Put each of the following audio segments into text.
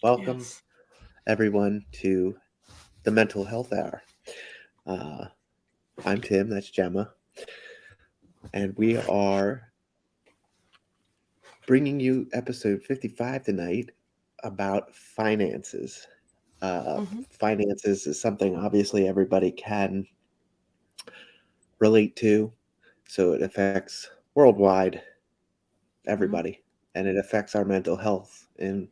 Welcome, Yes. everyone, to the Mental Health Hour. Uh, I'm Tim, that's Gemma, and we are bringing you episode 55 tonight about finances. Uh, Hmm. finances is something obviously everybody can relate to, so it affects worldwide Hmm. everybody, and it affects our mental health in,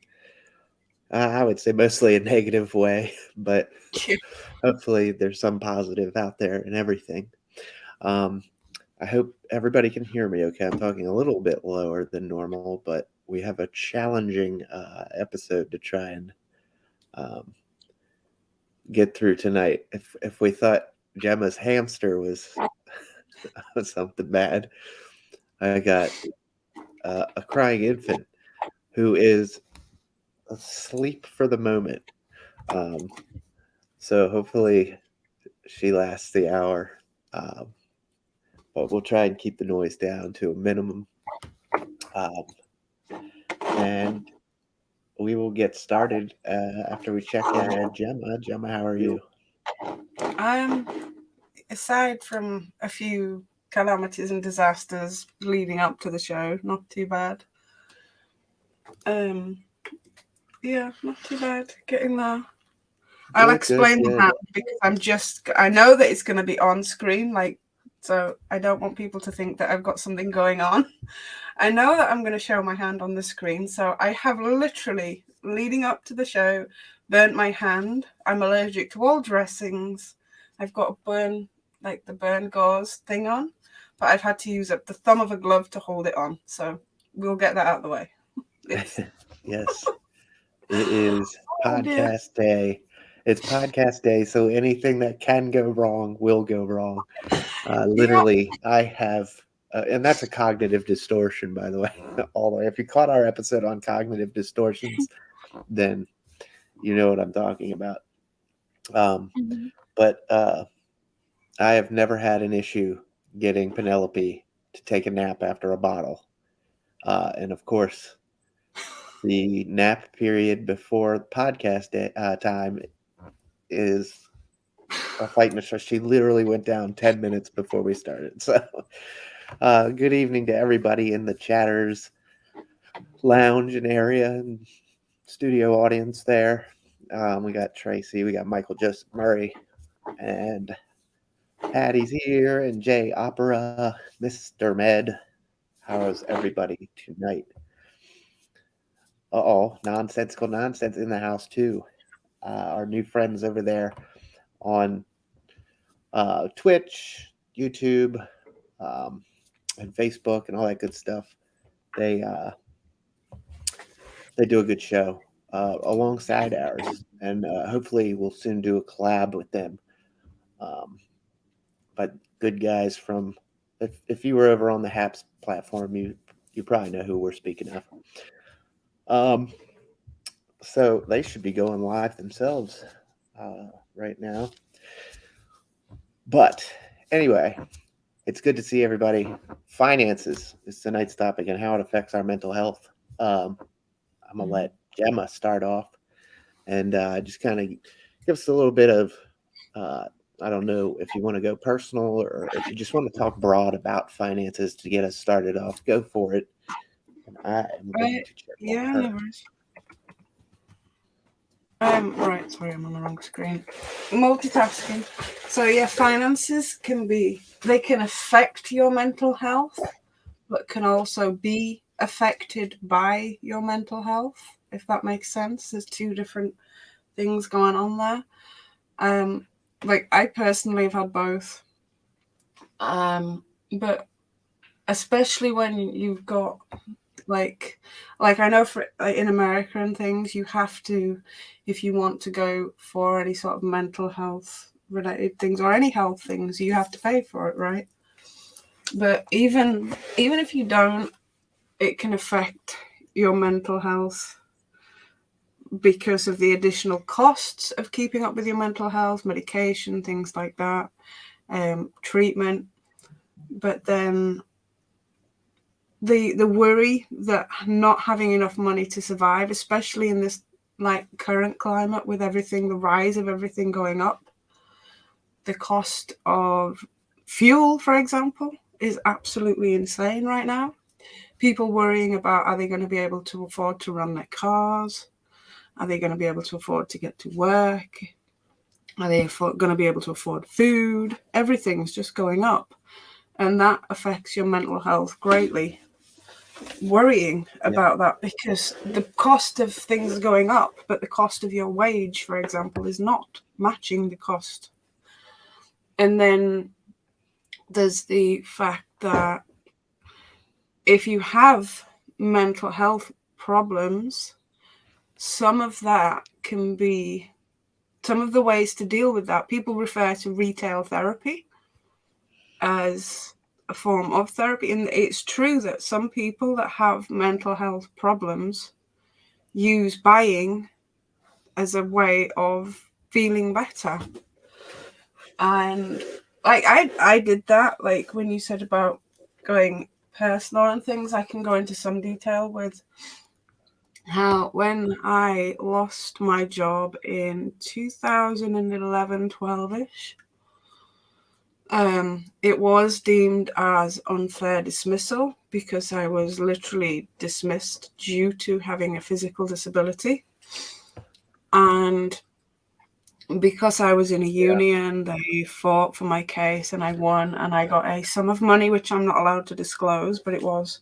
I would say, mostly a negative way, but hopefully there's some positive out there in everything. Um, I hope everybody can hear me okay. I'm talking a little bit lower than normal, but we have a challenging episode to try and um, get through tonight. If we thought Gemma's hamster was something bad, I got a crying infant who is asleep for the moment. Um, so hopefully she lasts the hour. Um, but we'll try and keep the noise down to a minimum. Um, and we will get started after we check in with Gemma. Gemma, how are you? I'm aside from a few calamities and disasters leading up to the show, not too bad. Um, yeah, not too bad. Getting there. I'll Good, good, explain the good. hand because I know that it's going to be on screen, so I don't want people to think that I've got something going on. I know that I'm going to show my hand on the screen, so I have literally, leading up to the show, burnt my hand. I'm allergic to all dressings. I've got a the burn gauze thing on, but I've had to use up the thumb of a glove to hold it on. So we'll get that out of the way. It's Yes, it is oh dear. podcast day. It's podcast day, so anything that can go wrong will go wrong. Yeah. Literally, I have, and that's a cognitive distortion, by the way. All the way. If you caught our episode on cognitive distortions, then you know what I'm talking about. Um, Mhm. but I have never had an issue getting Penelope to take a nap after a bottle. And of course, the nap period before podcast time is a fight in a show. She literally went down 10 minutes before we started. So, good evening to everybody in the chatters lounge and area and studio audience there. We got Tracy, we got Michael Joseph Murray, and Patty's here, and Jay Opera, Mr. Med. How's everybody tonight? Nonsensical nonsense in the house too. Our new friends over there on Twitch, YouTube, um, and Facebook, and all that good stuff. They uh, they do a good show alongside ours, and hopefully we'll soon do a collab with them. Um, but good guys from if you were over on the Haps platform, you probably know who we're speaking of. Um, so they should be going live themselves right now. But anyway, it's good to see everybody. Finances is tonight's topic and how it affects our mental health. Um, I'm gonna Mhm. let Gemma start off and just kind of give us a little bit of. Uh, I don't know if you want to go personal or if you just want to talk broad about finances to get us started off. Go for it. And I am going Right. to check on Yeah, no her. worries. Right, sorry, I'm on the wrong screen. Multitasking. So yeah, finances they can affect your mental health, but can also be affected by your mental health, if that makes sense. There's two different things going on there. Um, like I personally have had both. But especially when you've got like I know for in America and things, you have to, if you want to go for any sort of mental health related things or any health things, you have to pay for it, right? But even if you don't, it can affect your mental health because of the additional costs of keeping up with your mental health, medication, things like that, treatment. But then the worry that not having enough money to survive, especially in this like current climate with everything, the rise of everything going up, the cost of fuel, for example, is absolutely insane right now. People worrying about, are they going to be able to afford to run their cars? Are they going to be able to afford to get to work? Are they going to be able to afford food? Everything's just going up. And that affects your mental health greatly. Worrying Yeah. about that because the cost of things going up, but the cost of your wage, for example, is not matching the cost. And then there's the fact that if you have mental health problems, some of that can be some of the ways to deal with that. People refer to retail therapy as a form of therapy. And it's true that some people that have mental health problems use buying as a way of feeling better. And like I did that, like when you said about going personal and things, I can go into some detail with how when I lost my job in 2011, 12ish, it was deemed as unfair dismissal because I was literally dismissed due to having a physical disability. And because I was in a Yeah. union, they fought for my case and I won and I got a sum of money, which I'm not allowed to disclose, but it was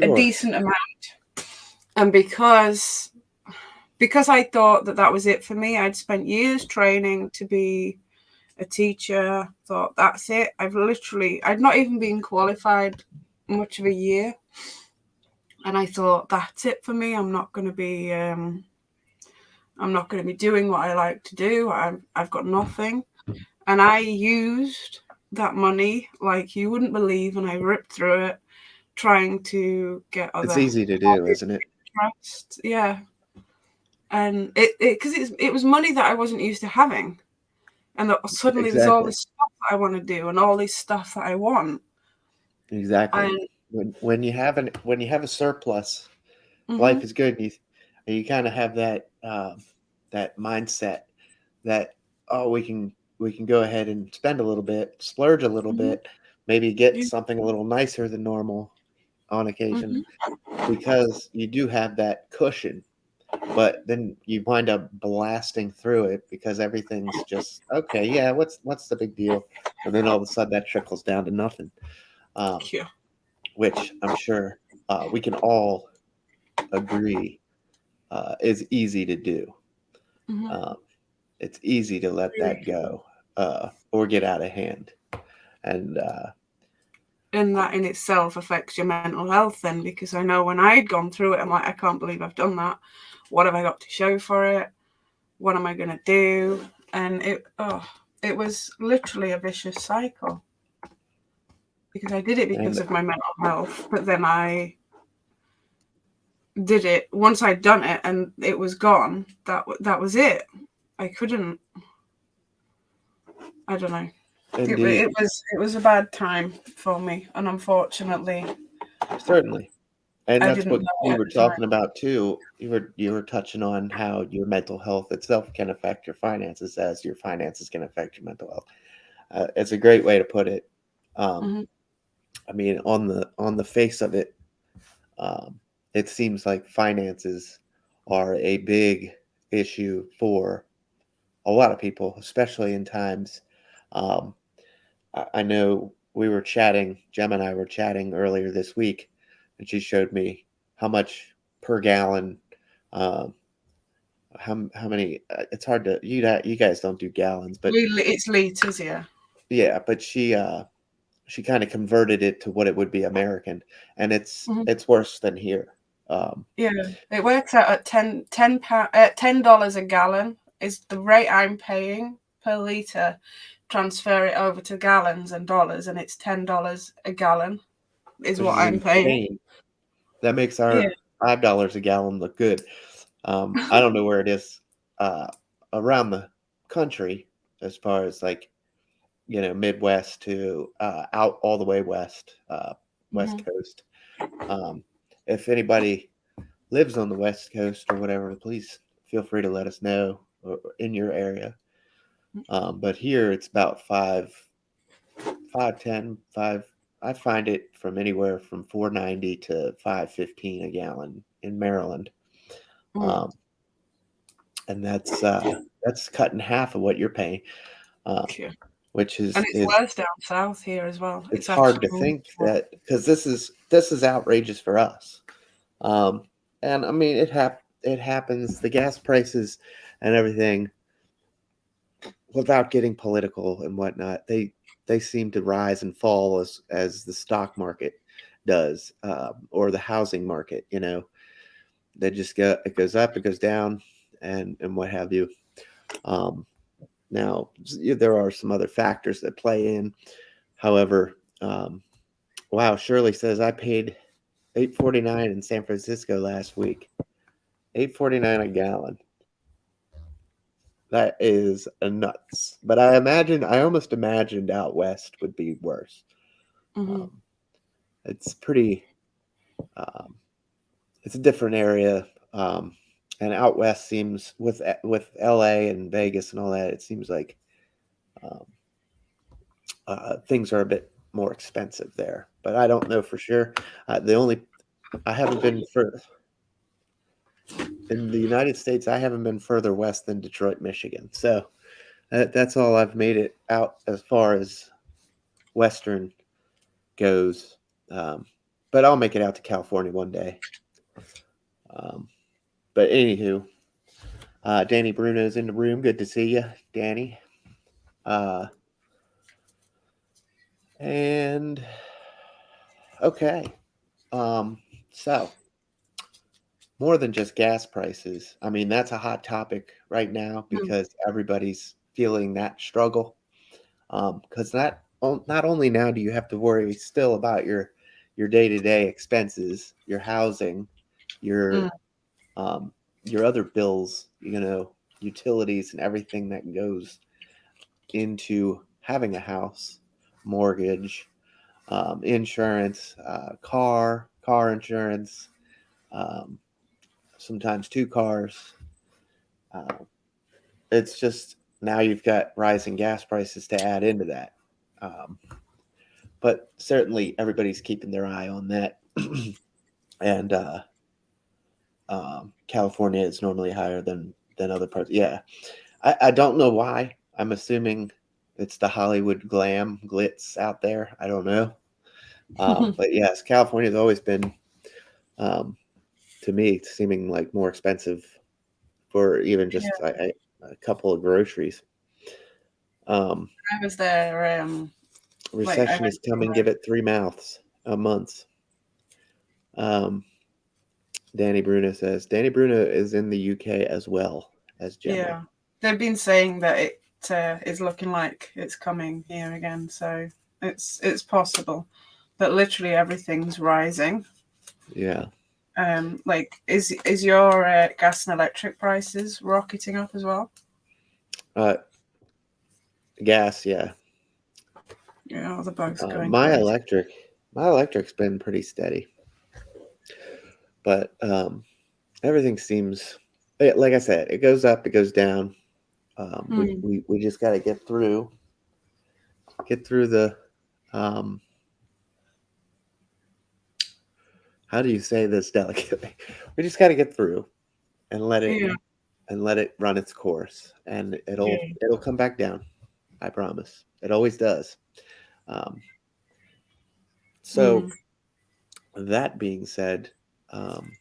a Sure. decent amount. And because I thought that that was it for me, I'd spent years training to be a teacher, thought that's it. I'd not even been qualified much of a year. And I thought that's it for me. I'm not going to be doing what I like to do. I've got nothing. And I used that money like you wouldn't believe, and I ripped through it trying to get It's other easy to do, isn't it? interest. Yeah. And it was money that I wasn't used to having. And that suddenly there's all Exactly. this stuff that I want to do and all this stuff that I want. Exactly. And When you have a surplus, hmm life is good. You kind of have that that mindset that, oh, we can go ahead and spend a little bit, splurge a little hmm bit, maybe get yeah, something a little nicer than normal on occasion, hmm because you do have that cushion. But then you wind up blasting through it because everything's just okay. Yeah, what's the big deal? And then all of a sudden that trickles down to nothing, um, yeah. which I'm sure we can all agree is easy to do. hmm Um, it's easy to let that go or get out of hand. And And that in itself affects your mental health then, because I know when I'd gone through it, I'm like, I can't believe I've done that. What have I got to show for it? What am I going to do? And it was literally a vicious cycle because I did it because and of my mental health. But then I did it once I'd done it and it was gone. That was it. I couldn't. I don't know. indeed, It was a bad time for me, and unfortunately, certainly. And I that's didn't what know it you at were the time. talking about too. You were touching on how your mental health itself can affect your finances, as your finances can affect your mental health. It's a great way to put it. Um, hmm I mean, on the face of it, um, it seems like finances are a big issue for a lot of people, especially in times. Um, I know we were chatting, Gem and I were chatting earlier this week, and she showed me how much per gallon, um, how many. It's hard to you guys don't do gallons, but It's liters, yeah. yeah, but she kind of converted it to what it would be American, and hmm it's worse than here. Um, Yeah, it works out at $10 a gallon is the rate I'm paying per liter. Transfer it over to gallons and dollars, and it's $10 a gallon is which what is I'm paying. insane. That makes Yeah. our $5 a gallon look good. I don't know where it is uh, around the country as far as like Midwest to out all the way west, West hmm Coast. Um, if anybody lives on the West Coast or whatever, please feel free to let us know in your area. But here it's about 5.10, 5. I find it from anywhere from 4.90 to 5.15 a gallon in Maryland, Mm. um, and that's cutting half of what you're paying, um, Yeah. which And it's is worse down south here as well. it's It's hard actually to more. think that because this is outrageous for us. Um, and I mean, it happens. The gas prices and everything, without getting political and whatnot, they seem to rise and fall as the stock market does, or the housing market. They just go it goes up, it goes down, and what have you. Um, Now there are some other factors that play in. However, wow, Shirley says I paid 8.49 in San Francisco last week. 8.49 a gallon. That is a nuts. But I almost imagined out west would be worse. Hmm. Um, it's pretty, um, it's a different area. And out west seems with LA and Vegas and all that, it seems like um, things are a bit more expensive there. But I don't know for sure. The only I haven't been for in the United States. I haven't been further west than Detroit, Michigan. So that's all I've made it out as far as Western goes. Um, but I'll make it out to California one day. Um, but anywho, Danny Bruno's in the room. Good to see you, Danny. Uh, and okay, um, so more than just gas prices. I mean, that's a hot topic right now Mm. because everybody's feeling that struggle. Because not only now do you have to worry still about your day to day expenses, your housing, Mm. um, your other bills, utilities and everything that goes into having a house, mortgage, insurance, car insurance, um, sometimes two cars. Uh, it's just now you've got rising gas prices to add into that. Um, but certainly everybody's keeping their eye on that. And California is normally higher than other parts. Yeah, I don't know why. I'm assuming it's the Hollywood glam glitz out there. I don't know. But yes, California's always been, um, to me, seeming like more expensive for even just Yeah, a couple of groceries. Um, I was there. Like I Recession went is coming. to. Give it 3 months, a month. Um, Danny Bruno says Danny Bruno is in the UK as well as Gemma. Yeah, they've been saying that it is looking like it's coming here again, so it's possible. But literally everything's rising. Yeah. Like is your gas and electric prices rocketing up as well? Uh, Gas. Yeah. Yeah, they're both going My crazy. electric's been pretty steady, but everything seems like I said, it goes up, it goes down. Mm. We just got to get through the um, how do you say this delicately? We just got to get through and Yeah, let it run its course, and yeah. it'll come back down. I promise. It always does. Um, so Mm. that being said, um,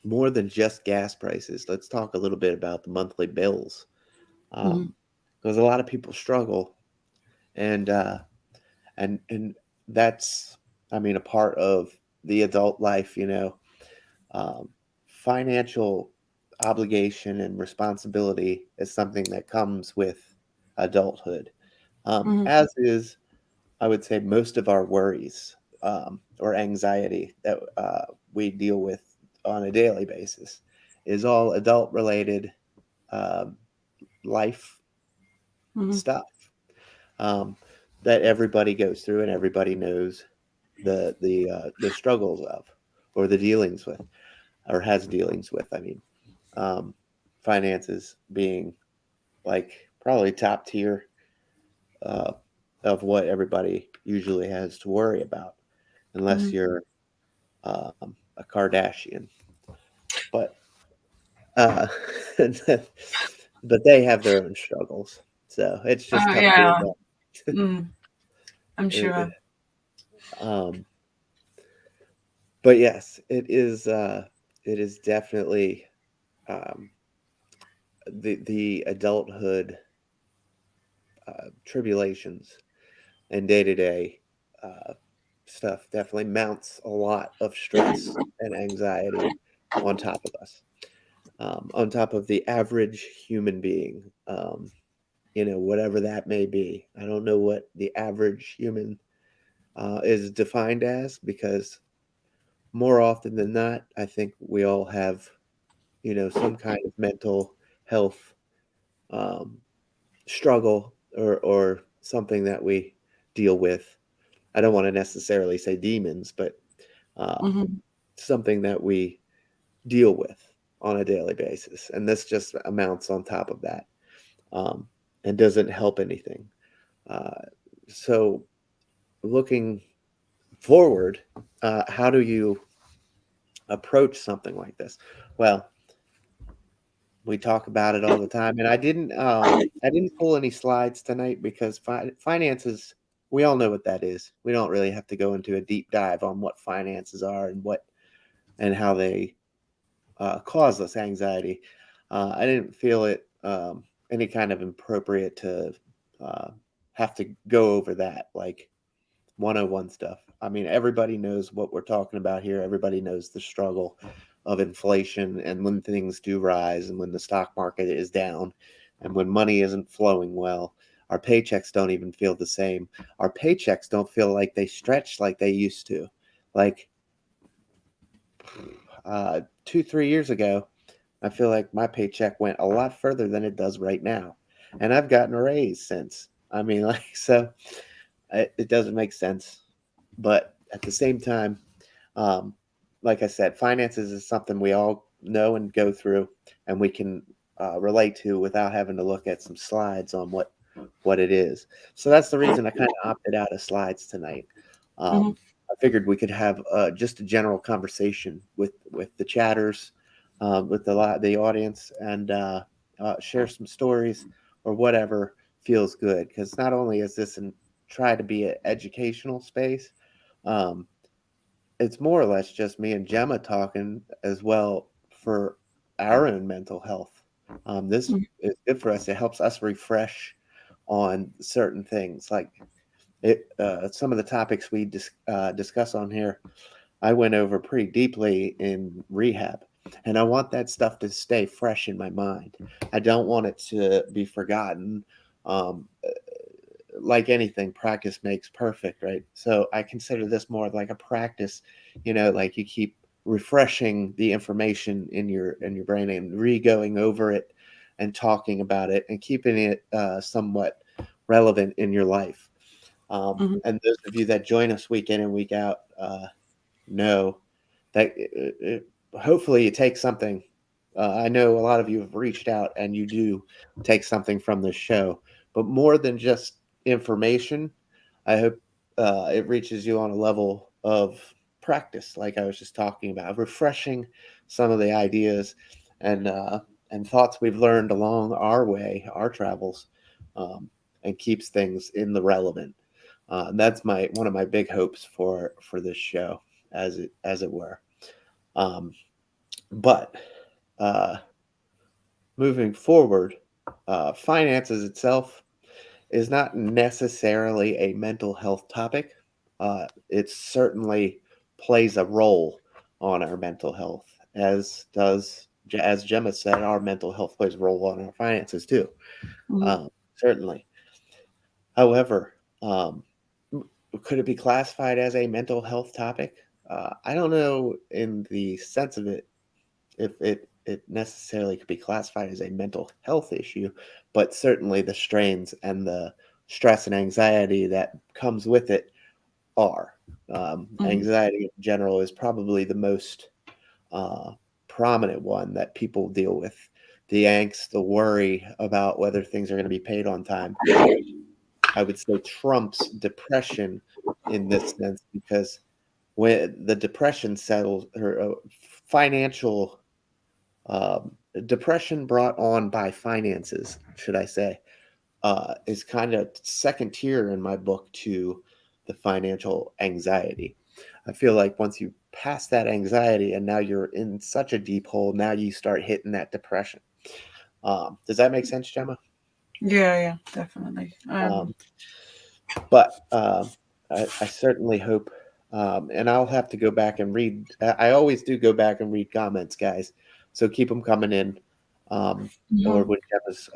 more than just gas prices, let's talk a little bit about the monthly bills, Mm. because a lot of people struggle, and and that's, I mean, a part of the adult life. Um, Financial obligation and responsibility is something that comes with adulthood, Mm. as is, I would say, most of our worries, or anxiety that we deal with on a daily basis is all adult related, um, life Mm. stuff, um, that everybody goes through and everybody knows the struggles of, or the dealings with, or has dealings with. I mean, um, finances being like probably top tier uh, of what everybody usually has to worry about, unless Mhm. you're a Kardashian. But uh, but they have their own struggles, so it's just tough being Yeah, them. mm, I'm Uh, sure. um, but yes, it is. It is definitely um, the adulthood tribulations and day to day stuff definitely mounts a lot of stress and anxiety on top of us, on top of the average human being. Whatever that may be. I don't know what the average human is defined as, because more often than not, I think we all have, some kind of mental health um, struggle, or something that we deal with. I don't want to necessarily say demons, but um, Mhm. something that we deal with on a daily basis. And this just amounts on top of that, um, and doesn't help anything. Uh, so, looking forward, how do you approach something like this? Well, we talk about it all the time, and I didn't pull any slides tonight because finances. We all know what that is. We don't really have to go into a deep dive on what finances are and how they cause us anxiety. I didn't feel it any kind of appropriate to uh, have to go over that, like 101 stuff. I mean, everybody knows what we're talking about here. Everybody knows the struggle of inflation, and when things do rise, and when the stock market is down, and when money isn't flowing well. Our paychecks don't even feel the same. Our paychecks don't feel like they stretch like they used to. Like 2, 3 years ago, I feel like my paycheck went a lot further than it does right now. And I've gotten a raise since. I mean, like, so it doesn't make sense. But at the same time, um, like I said, finances is something we all know and go through, and we can relate to without having to look at some slides on what it is. So that's the reason I kind of opted out of slides tonight. Mhm. I figured we could have just a general conversation with the chatters, with the audience, and share some stories or whatever feels good. Because not only is this try to be an educational space, um, it's more or less just me and Gemma talking as well for our own mental health. This Mhm. is good for us. It helps us refresh on certain things, like some of the topics we discuss on here. I went over pretty deeply in rehab, and I want that stuff to stay fresh in my mind. I don't want it to be forgotten. Um, like anything, practice makes perfect, right? So I consider this more like a practice, like you keep refreshing the information in your brain and re-going over it and talking about it and keeping it somewhat relevant in your life. Mhm. And those of you that join us week in and week out know that hopefully you take something. I know a lot of you have reached out and you do take something from this show, but more than just information, I hope it reaches you on a level of practice, like I was just talking about, refreshing some of the ideas and uh, and thoughts we've learned along our way, our travels, um, and keeps things in the relevant. That's my one of my big hopes for this show, as it were. Um, but uh, moving forward, finances itself is not necessarily a mental health topic. It certainly plays a role on our mental health, as Gemma said, our mental health plays a role on our finances too. Mhm. Certainly. However, could it be classified as a mental health topic? I don't know in the sense of it if it necessarily could be classified as a mental health issue, but certainly the strains and the stress and anxiety that comes with it are. Mhm. Anxiety in general is probably the most uh, prominent one that people deal with the angst, the worry about whether things are going to be paid on time, I would say trumps depression in this sense, because when the depression settles, or financial um, depression brought on by finances, should I say, is kind of second tier in my book to the financial anxiety. I feel like once you pass that anxiety and now you're in such a deep hole, now you start hitting that depression. Does that make sense, Gemma? Yeah, yeah, definitely. Um, but I certainly hope, and I'll have to go back and read. I always do go back and read comments, guys. So keep them coming in. Um, or Mhm. when Gemma's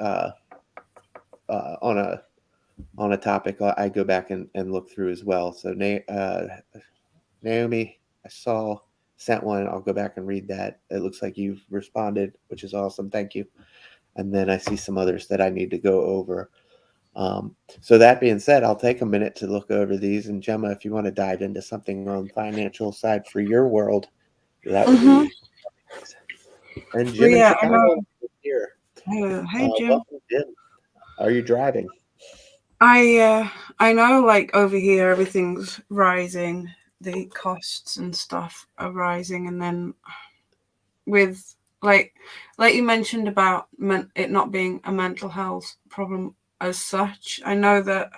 on a topic, I go back and look through as well. So Naomi, I saw sent one. I'll go back and read that. It looks like you've responded, which is awesome. Thank you. And then I see some others that I need to go over. So that being said, I'll take a minute to look over these. And Gemma, if you want to dive into something on financial side for your world, that would Mhm. be nice. And Well, Jim in yeah, I Chicago know. is here. Hey, Jim. Welcome, Jim. Are you driving? I know, like over here, everything's rising. The costs and stuff are rising, and then with like you mentioned about it not being a mental health problem as such. I know that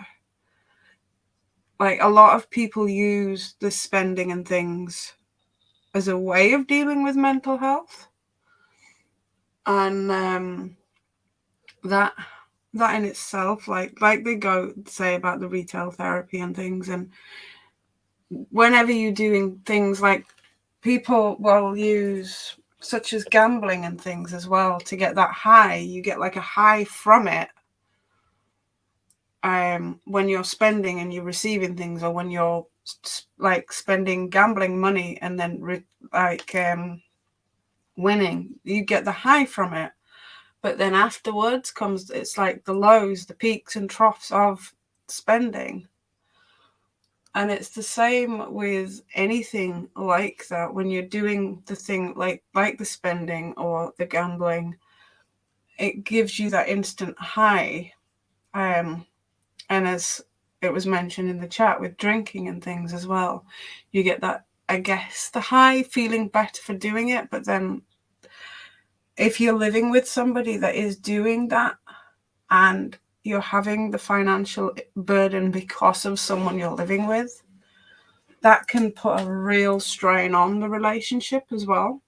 like a lot of people use the spending and things as a way of dealing with mental health, and that that in itself, like they go say about the retail therapy and things, and whenever you're doing things like people will use such as gambling and things as well to get that high. You get like a high from it when you're spending and you're receiving things, or when you're like spending gambling money and then winning, you get the high from it. But then afterwards comes, it's like the lows, the peaks and troughs of spending. And it's the same with anything like that. When you're doing the thing like the spending or the gambling, it gives you that instant high. Um, and as it was mentioned in the chat with drinking and things as well, you get that, I guess, the high, feeling better for doing it. But then if you're living with somebody that is doing that, and you're having the financial burden because of someone you're living with, that can put a real strain on the relationship as well.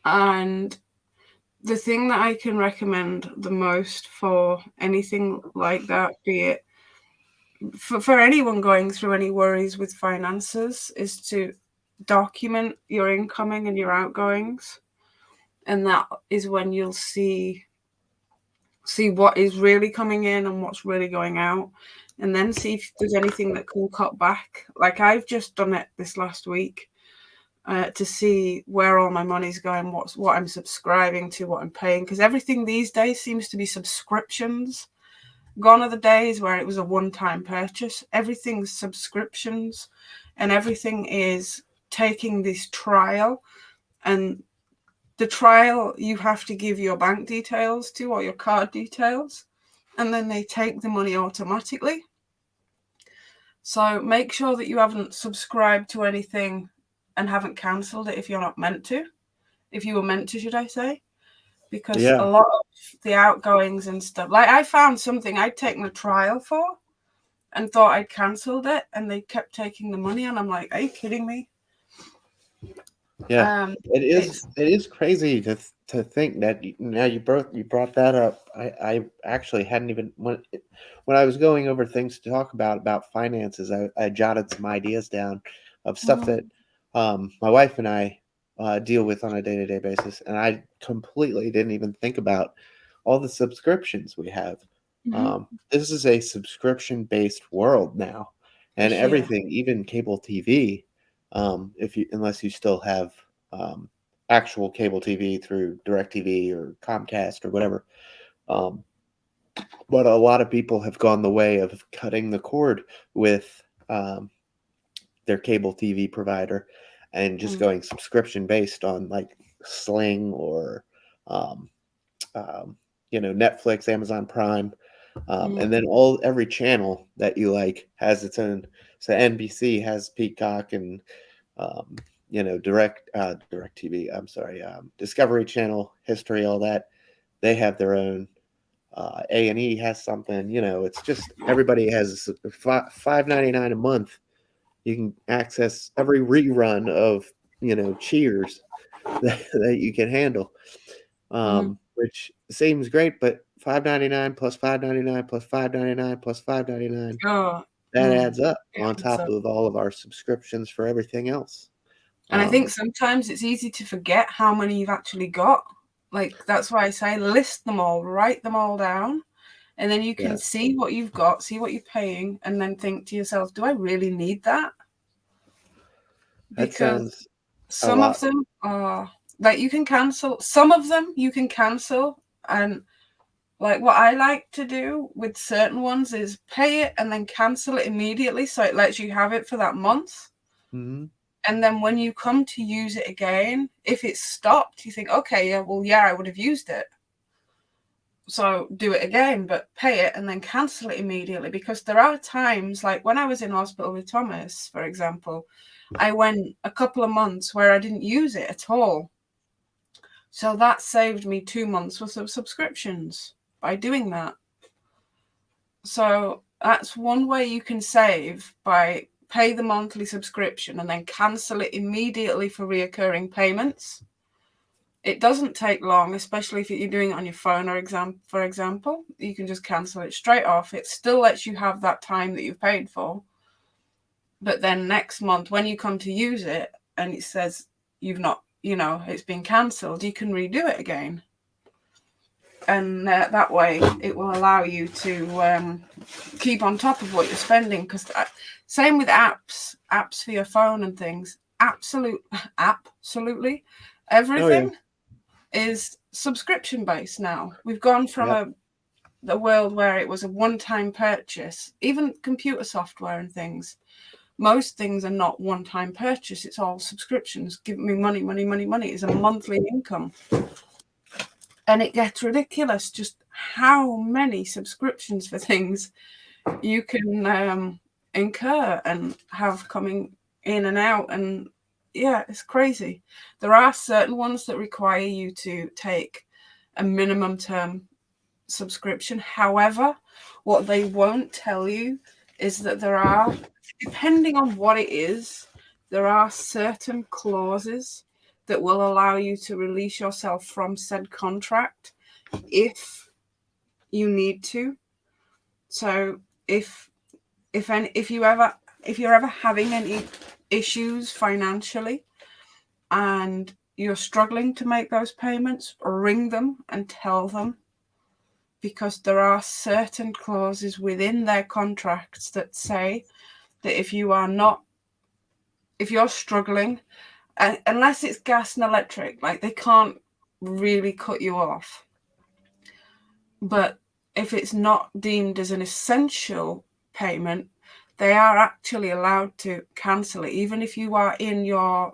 And the thing that I can recommend the most for anything like that, be it for anyone going through any worries with finances, is to document your incoming and your outgoings. And that is when you'll see what is really coming in and what's really going out, and then see if there's anything that can cut back. Like I've just done it this last week, to see where all my money's going, what I'm subscribing to, what I'm paying, because everything these days seems to be subscriptions. Gone are the days where it was a one-time purchase. Everything's subscriptions, and everything is taking this trial, and the trial you have to give your bank details to, or your card details, and then they take the money automatically. So make sure that you haven't subscribed to anything and haven't cancelled it if you're not meant to. If you were meant to, should I say? Because a Yeah. lot of the outgoings and stuff, like I found something I'd taken a trial for and thought I'd cancelled it, and they kept taking the money, and I'm like, are you kidding me? Yeah, Um, it is. it's It is crazy to think that now you brought that up. I actually hadn't even when I was going over things to talk about finances. I jotted some ideas down of stuff that my wife and I deal with on a day-to-day basis, and I completely didn't even think about all the subscriptions we have. mm-hmm. This is a subscription-based world now, and Yeah. everything, even cable TV, if you unless you still have um, actual cable TV through DirecTV or Comcast or whatever. Um, but a lot of people have gone the way of cutting the cord with um, their cable TV provider and just Mm. going subscription based on like Sling or um, um, Netflix, Amazon Prime, Mm, and then every channel that you like has its own. So NBC has Peacock and um, Direct TV. I'm sorry, Discovery Channel, History, all that. They have their own. A&E has something. It's just everybody has $5.99 a month. You can access every rerun of Cheers that you can handle, mm. which seems great, but 5.99 plus 5.99 plus 5.99 plus 5.99, Oh, that mm. adds up Yeah, on so top of all of our subscriptions for everything else. and I think Um, sometimes it's easy to forget how many you've actually got. Like, that's why I say list them all, write them all down, and then you can yeah, see what you've got, see what you're paying, and then think to yourself, do I really need that? that Because sounds a some of lot. them are like you can cancel, some of them you can cancel, and like what I like to do with certain ones is pay it and then cancel it immediately so it lets you have it for that month. Hmm. And then when you come to use it again, if it's stopped, you think, okay, yeah, well, yeah, I would have used it. So do it again, but pay it and then cancel it immediately. Because there are times, like when I was in hospital with Thomas, for example, I went a couple of months where I didn't use it at all. So that saved me 2 months worth of subscriptions by doing that. So that's one way you can save, by pay the monthly subscription and then cancel it immediately for reoccurring payments. It doesn't take long, especially if you're doing it on your phone or for example. You can just cancel it straight off. It still lets you have that time that you've paid for. But then next month, when you come to use it and it says you've not, it's been cancelled, you can redo it again. And that way it will allow you to keep on top of what you're spending. Because same with apps for your phone and things. Absolutely Oh yeah, everything is subscription based now. We've gone from yep. a world where it was a one-time purchase. Even computer software and things, most things are not one-time purchase. It's all subscriptions. Give me money, money, money, money. It's a monthly income. And it gets ridiculous just how many subscriptions for things you can incur and have coming in and out. And yeah, it's crazy. There are certain ones that require you to take a minimum term subscription. However, what they won't tell you is that there are, depending on what it is, there are certain clauses that will allow you to release yourself from said contract if you need to. So if you're ever having any issues financially and you're struggling to make those payments, ring them and tell them, because there are certain clauses within their contracts that say that if you're struggling, unless it's gas and electric, like they can't really cut you off. But if it's not deemed as an essential payment, they are actually allowed to cancel it, even if you are in your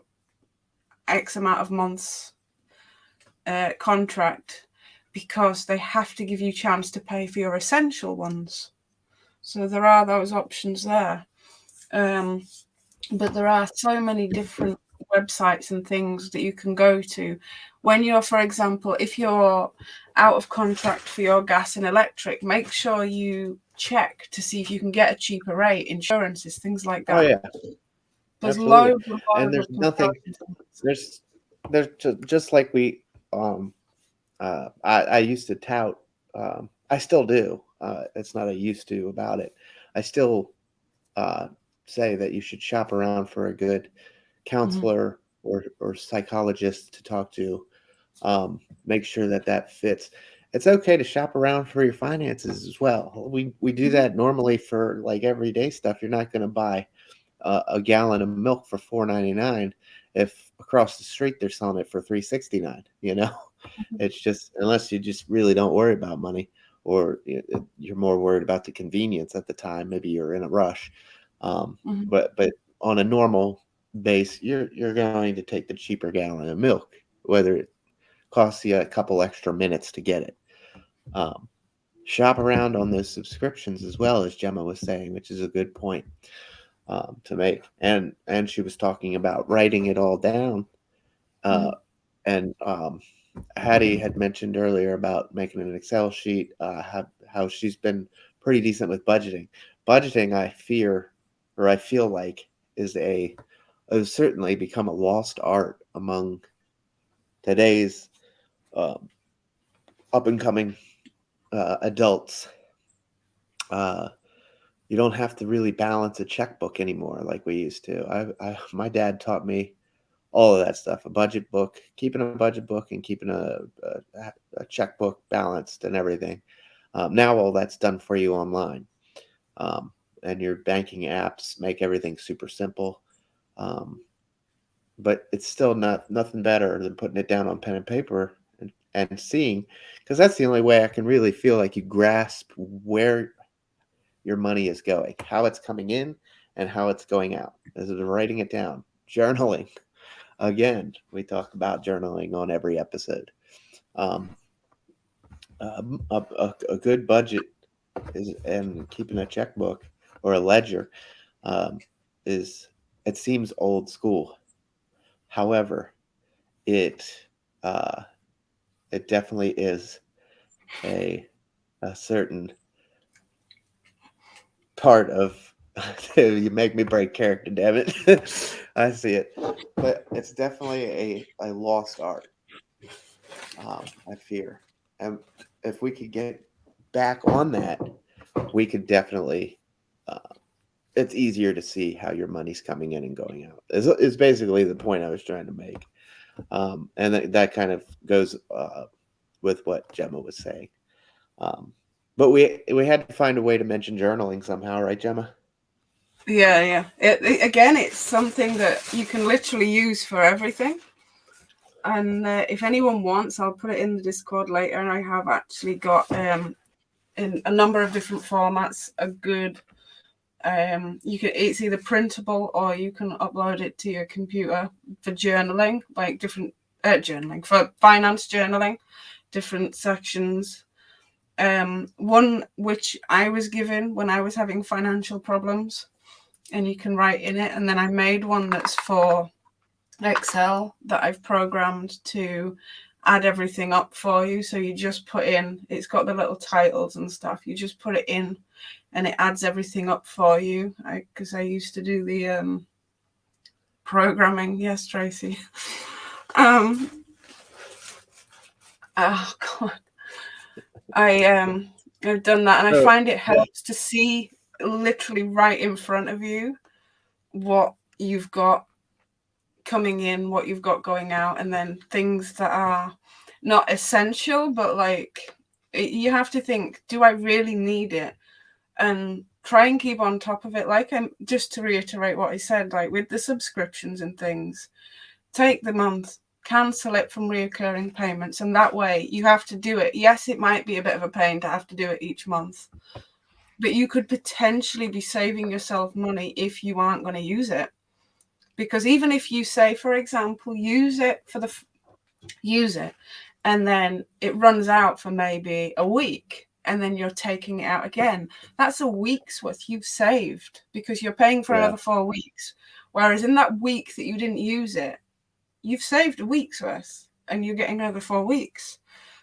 X amount of months contract, because they have to give you a chance to pay for your essential ones. So there are those options there. Um, but there are so many different websites and things that you can go to when you're, for example, if you're out of contract for your gas and electric, make sure you check to see if you can get a cheaper rate, insurances, things like Oh that. yeah, There's absolutely. loads and And loads there's of nothing. comparisons. There's just like we um I used to tout, I still do. It's not a used to about it. I still uh, say that you should shop around for a good Mhm, counselor or psychologist to talk to. Make sure that that fits. It's okay to shop around for your finances as well. We do mhm, that normally for like everyday stuff. You're not going to buy a gallon of milk for 4.99 if across the street they're selling it for 3.69. mhm, It's just, unless you just really don't worry about money, or you're more worried about the convenience at the time. Maybe you're in a rush, mhm. but on a normal base, you're going to take the cheaper gallon of milk, whether costs you a couple extra minutes to get it. Um, Shop around on those subscriptions as well, as Gemma was saying, which is a good point to make. And she was talking about writing it all down. Uh, and Hattie had mentioned earlier about making an Excel sheet. How she's been pretty decent with budgeting. Budgeting, I fear, or I feel like, is a has certainly become a lost art among today's um, up and coming adults. Uh, you don't have to really balance a checkbook anymore like we used to. My dad taught me all of that stuff, a budget book, keeping a budget book and keeping a checkbook balanced and everything. Now all that's done for you online. Um, and your banking apps make everything super simple. Um, but it's still nothing better than putting it down on pen and paper and seeing, because that's the only way I can really feel like you grasp where your money is going, how it's coming in and how it's going out. Is it writing it down, journaling? Again, we talk about journaling on every episode. Um, a good budget is, and keeping a checkbook or a ledger um, is, it seems old school. However, it uh, it definitely is a a certain part of. You make me break character, damn it. I see it, but it's definitely a lost art. I fear, and if we could get back on that, we could definitely. Uh, it's easier to see how your money's coming in and going out. Is basically the point I was trying to make, and that kind of goes with what Gemma was saying. Um, but we had to find a way to mention journaling somehow, right, Gemma? Yeah, yeah. Again, it's something that you can literally use for everything. And if anyone wants, I'll put it in the Discord later. And I have actually got in a number of different formats a good. You can It's either printable or you can upload it to your computer for journaling, like different journaling for finance journaling, different sections. One which I was given when I was having financial problems, and you can write in it. And then I made one that's for Excel that I've programmed to add everything up for you. So you just put in, it's got the little titles and stuff. You just put it in and it adds everything up for you. Because I used to do the programming. Yes, Tracy. um, oh God. I've done that, and I find it helps to see literally right in front of you what you've got coming in, what you've got going out, and then things that are not essential, but like you have to think, do I really need it? And try and keep on top of it. Like, just to reiterate what I said, like with the subscriptions and things, take the month, cancel it from reoccurring payments, and that way you have to do it. Yes, it might be a bit of a pain to have to do it each month, but you could potentially be saving yourself money if you aren't going to use it. Because even if you say, for example, use it and then it runs out for maybe a week and then you're taking it out again, that's a week's worth you've saved because you're paying for another 4 weeks. Whereas in that week that you didn't use it, you've saved a week's worth and you're getting another 4 weeks.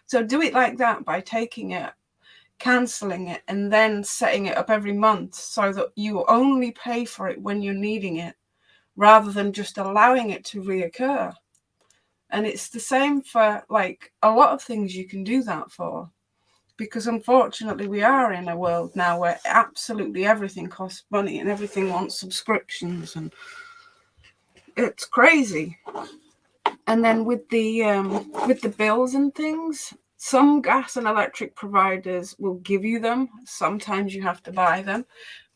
So do it like that by taking it, cancelling it, and then setting it up every month so that you only pay for it when you're needing it, rather than just allowing it to reoccur. And it's the same for like a lot of things you can do that for, because unfortunately we are in a world now where absolutely everything costs money and everything wants subscriptions, and it's crazy. And then with the bills and things, some gas and electric providers will give you them. Sometimes you have to buy them,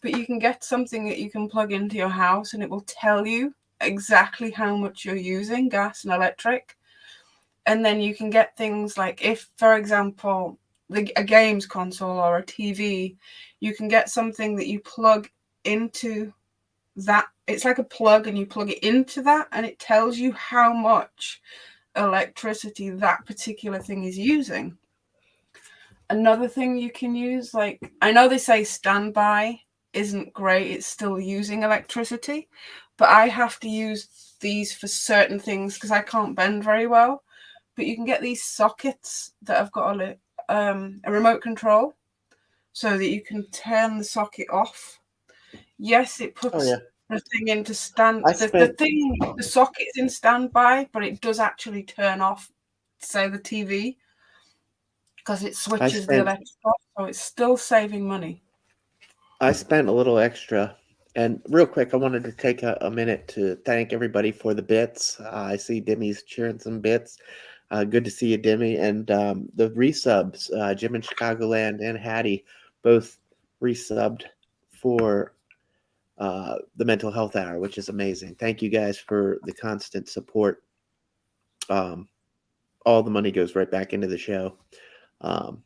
but you can get something that you can plug into your house and it will tell you exactly how much you're using, gas and electric. And then you can get things like, if, for example, a games console or a TV, you can get something that you plug into that. It's like a plug and you plug it into that and it tells you how much electricity that particular thing is using. Another thing you can use, like, I know they say standby isn't great, it's still using electricity, but I have to use these for certain things because I can't bend very well. But you can get these sockets that have got a remote control so that you can turn the socket off. Yes, it Oh puts yeah. the thing into stand I the spent thing the socket's in standby, but it does actually turn off, say, the TV, because it I switches the spent electric off, so it's still saving money. I spent a little extra. And real quick, I wanted to take a minute to thank everybody for the bits. I see Demi's cheering some bits. Good to see you, Demi. And the resubs, Jim in Chicagoland and Hattie, both resubbed for the Mental Health Hour, which is amazing. Thank you guys for the constant support. Um, all the money goes right back into the show. Um,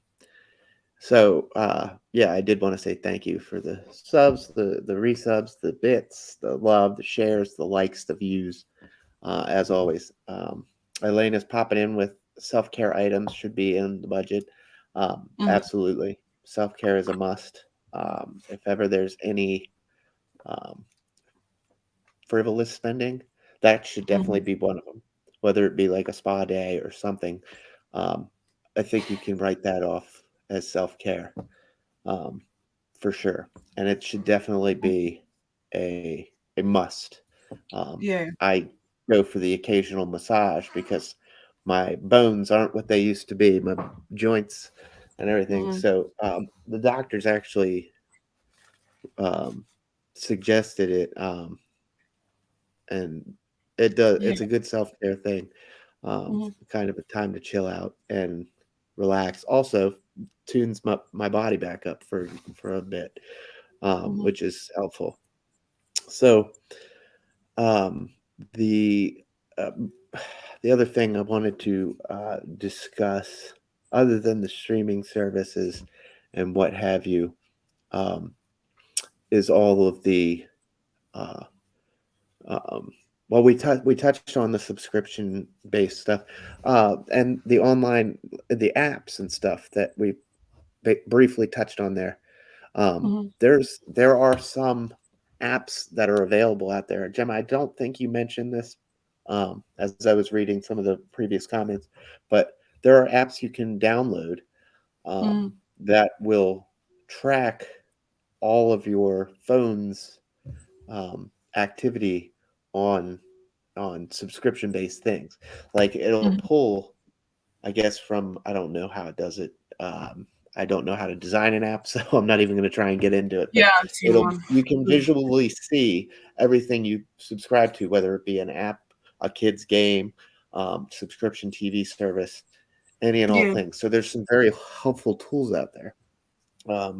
yeah, I did want to say thank you for the subs, the resubs, the bits, the love, the shares, the likes, the views. As always, Elena's popping in with self care items should be in the budget. Mhm, Absolutely, self care is a must. If ever there's any um, frivolous spending, that should definitely mhm, be one of them. Whether it be like a spa day or something, um, I think you can write that off as self care. Um, for sure, and it should definitely mhm. be a must. Yeah. I go for the occasional massage because my bones aren't what they used to be, my joints and everything. Mhm, So the doctors actually um, suggested it, and it does. yeah. It's a good self care thing, Mhm, kind of a time to chill out and relax. Also, tunes my body back up for a bit, mhm, which is helpful. So um, the um, the other thing I wanted to discuss, other than the streaming services and what have you, um, is all of the uh, um, well, we touched on the subscription based stuff, and the online, the apps and stuff that we briefly touched on there. mhm, There are some apps that are available out there. Gemma, I don't think you mentioned this as I was reading some of the previous comments, but there are apps you can download mhm, that will track all of your phone's activity on subscription based things. Like it'll mhm. pull, I guess, from I don't know how it does it. I don't know how to design an app, so I'm not even going to try and get into it. Yeah, But I've seen one. you can Mm. visually see everything you subscribe to, whether it be an app, a kid's game, subscription TV service, any and all Yeah, things. So there's some very helpful tools out there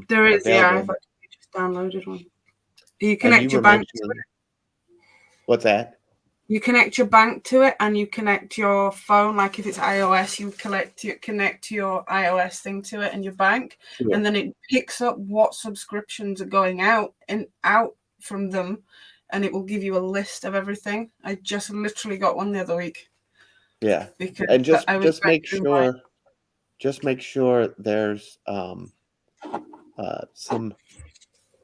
there is. Yeah, available. I've actually just downloaded one. You And you connect were your bank. mentioning what's that? You connect your bank to it, and you connect your phone. Like if it's iOS, you connect your iOS thing to it and your bank, Sure. and then it picks up what subscriptions are going out from them, and it will give you a list of everything. I just literally got one the other week Yeah. because And I was going through my. just make sure there's some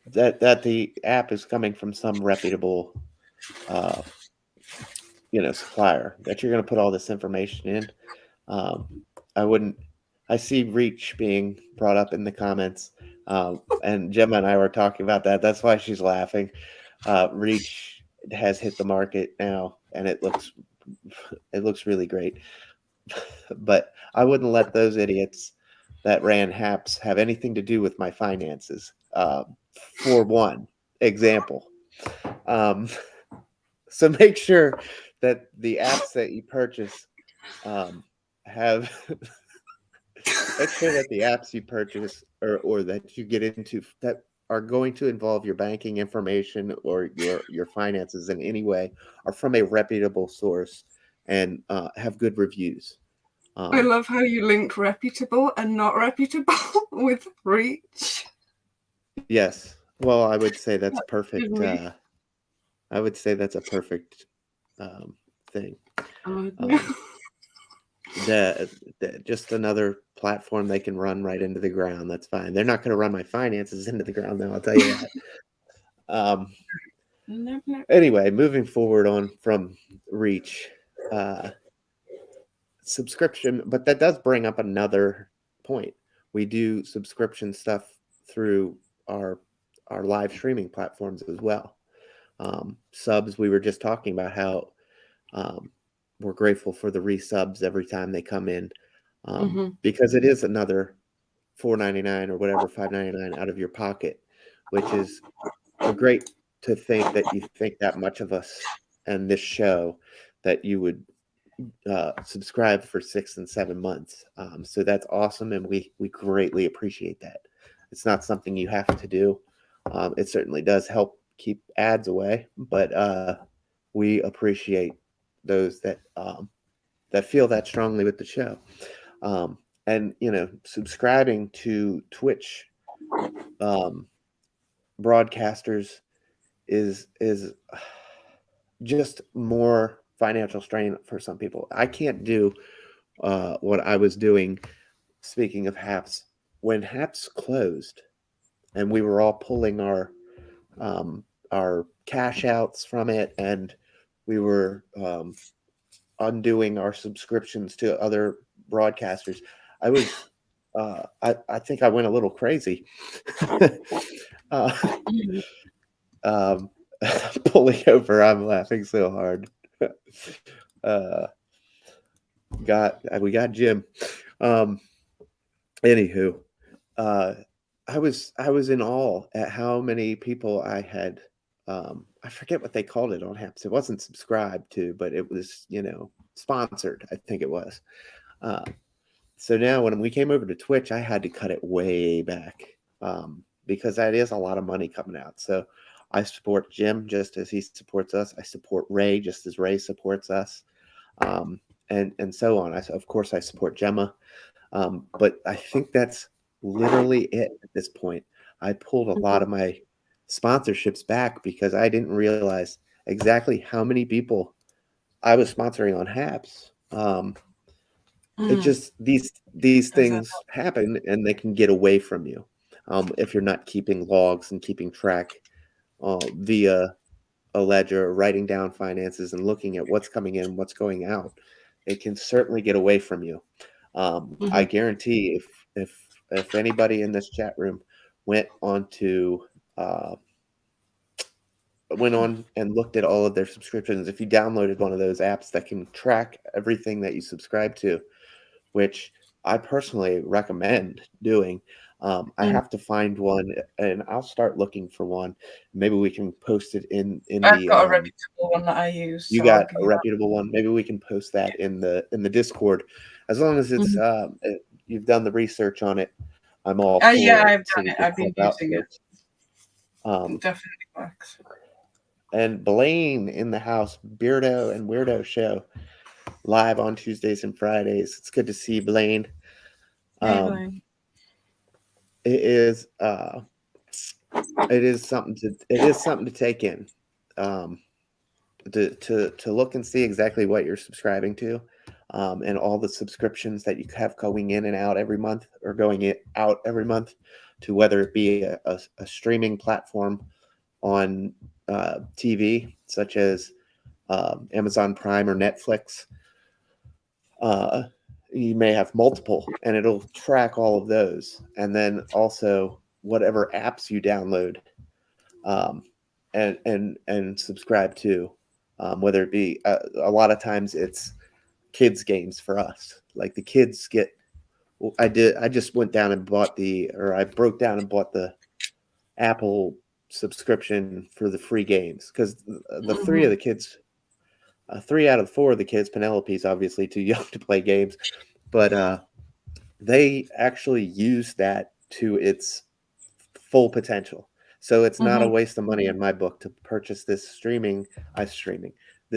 that the app is coming from some reputable uh, supplier that you're going to put all this information in. Um, I wouldn't. I see Reach being brought up in the comments, and Gemma and I were talking about that. That's why she's laughing. Reach has hit the market now, and it looks really great. But I wouldn't let those idiots that ran Haps have anything to do with my finances. For one example, um, so make sure that the apps that you purchase um, have make sure that the apps you purchase or that you get into that are going to involve your banking information or your finances in any way are from a reputable source and have good reviews. I Um, love how you linked reputable and not reputable with Reach. yes, well, I would say that's That is perfect. me. I would say that's a perfect um, thing. Oh, Um, dear. just another platform they can run right into the ground. That's fine. They're not going to run my finances into the ground, though. I'll tell you that. Um, No, no. anyway, moving forward on from Reach, uh, subscription, but that does bring up another point. We do subscription stuff through our our live streaming platforms as well. Subs, we were just talking about how um, we're grateful for the resubs every time they come in, because it is another 4.99 or whatever, 5.99 out of your pocket, which is a great to think that you think that much of us and this show that you would subscribe for 6 and 7 months. So that's awesome, and we greatly appreciate that. It's not something you have to do. It certainly does help keep ads away, but we appreciate those that feel that strongly with the show. And subscribing to Twitch um, broadcasters is just more financial strain for some people. I can't do what I was doing. Speaking of Haps, when Haps closed and we were all pulling our cash outs from it, and we were undoing our subscriptions to other broadcasters, I was I think I went a little crazy. uh, um, pulling over, I'm laughing so hard. uh, we got Jim. Um, anywho, uh, I was in awe at how many people I had. I forget what they called it on Haps. It wasn't subscribed to, but it was sponsored. I think it was. Uh, so now when we came over to Twitch, I had to cut it way back because that is a lot of money coming out. So I support Jim just as he supports us. I support Ray just as Ray supports us, um, and so on. Of course, I support Gemma, but I think that's literally it at this point. I pulled a lot of my sponsorships back because I didn't realize exactly how many people I was sponsoring on Haps. It just these things happen and they can get away from you if you're not keeping logs and keeping track via a ledger, writing down finances and looking at what's coming in, what's going out. It can certainly get away from you. I guarantee if anybody in this chat room went on to went on and looked at all of their subscriptions, if you downloaded one of those apps that can track everything that you subscribe to, which I personally recommend doing. I have to find one, and I'll start looking for one. Maybe we can post it in I've the. got a reputable one that I use, You so I'll got give a you that. reputable one. Maybe we can post that in the Discord, as long as it's you've done the research on it. I'm all for Yeah, it, I've so done we it. can I've been help out using it. folks. Um, Definitely works. and Blaine in the house, Beardo and Weirdo show live on Tuesdays and Fridays. It's good to see Blaine. Hey, Um, Blaine. it is it is something to take in, um, to look and see exactly what you're subscribing to, and all the subscriptions that you have going in and out every month or out every month, to whether it be a streaming platform on TV such as Amazon Prime or Netflix. Uh, you may have multiple, and it'll track all of those, and then also whatever apps you download, um, and subscribe to, whether it be a lot of times it's kids games for us. Like the kids get. I just went down and bought or I broke down and bought the Apple subscription for the free games because the three of the kids, 3 out of 4 of the kids, Penelope's obviously too young to play games, but they actually use that to its full potential. So it's not a waste of money in my book to purchase this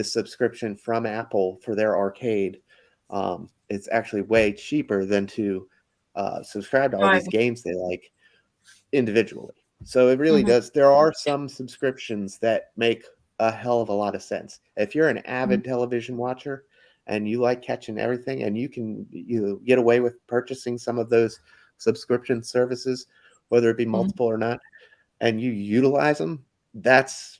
subscription from Apple for their arcade. It's actually way cheaper than to subscribe to all Right. these games they like individually. So it really does. There are some subscriptions that make a hell of a lot of sense. If you're an avid television watcher and you like catching everything, and you get away with purchasing some of those subscription services, whether it be Mm-hmm. multiple or not, and you utilize them, that's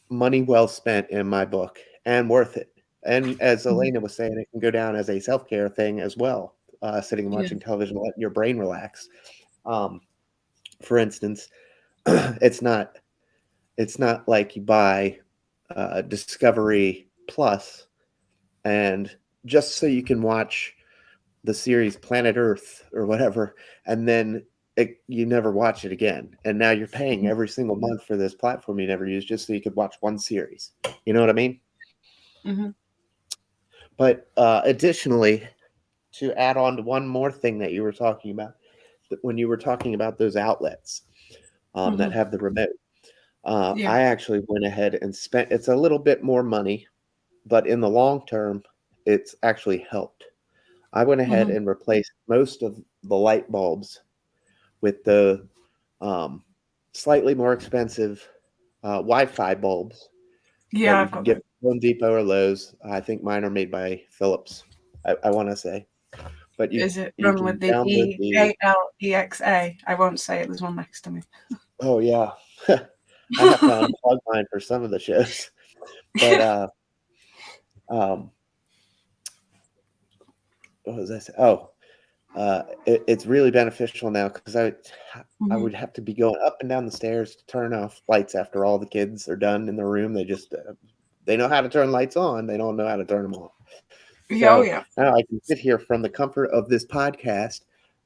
money well spent in my book and worth it. And as Elena was saying, it can go down as a self care thing as well. Sitting and Yeah. watching television, letting your brain relax. Um, for instance, it's not like you buy Discovery Plus and just so you can watch the series Planet Earth or whatever, and then you never watch it again. And now you're paying every single month for this platform you never used just so you could watch one series. You know what I mean? Mm-hmm. But additionally, to add on to one more thing that you were talking about, when you were talking about those outlets that Mm-hmm. have the remote, Yeah. I actually went ahead and spent. It's a little bit more money, but in the long term, it's actually helped. I went ahead Mm-hmm. and replaced most of the light bulbs with the um, slightly more expensive Wi-Fi bulbs that Yeah, you I've can got get that. from Home Depot or Lowe's. I think mine are made by Philips. I want to say, but Is it you run can with the download the. EALEXA? I won't say it. There's one next to me. Oh yeah, I have to unplug mine for some of the shows, but um, what was I say? Oh, it's really beneficial now because I Mm-hmm. would have to be going up and down the stairs to turn off lights after all the kids are done in the room. They just they know how to turn lights on. They don't know how to turn them off. Yeah, oh So yeah. now I can sit here from the comfort of this podcast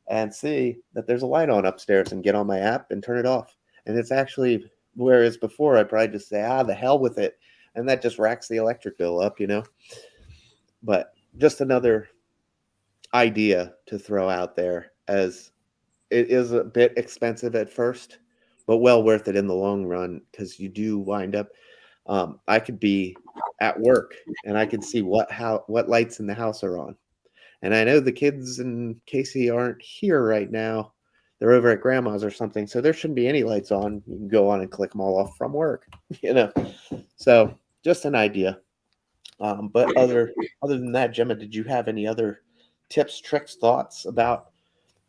and see that there's a light on upstairs and get on my app and turn it off. And it's actually, whereas before I'd probably just say, the hell with it. And that just racks the electric bill up, you know? But just another idea to throw out there, as it is a bit expensive at first, but well worth it in the long run because you do wind up. I could be at work and I could see what lights in the house are on, and I know the kids and Casey aren't here right now. They're over at grandma's or something, so there shouldn't be any lights on. You can go on and click them all off from work, you know. So just an idea. But other than that, Gemma, did you have any other tips, tricks, thoughts about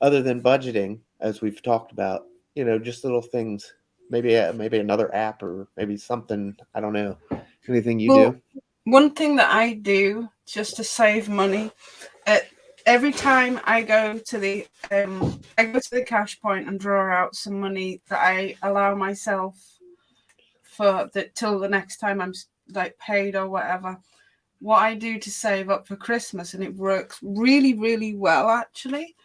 other than budgeting, as we've talked about? You know, just little things. Maybe another app or maybe something. I don't know. Anything you Well, do? one thing that I do just to save money, uh, every time I go to the cash point and draw out some money that I allow myself for the till the next time I'm like paid or whatever. What I do to save up for Christmas, and it works really, really well actually,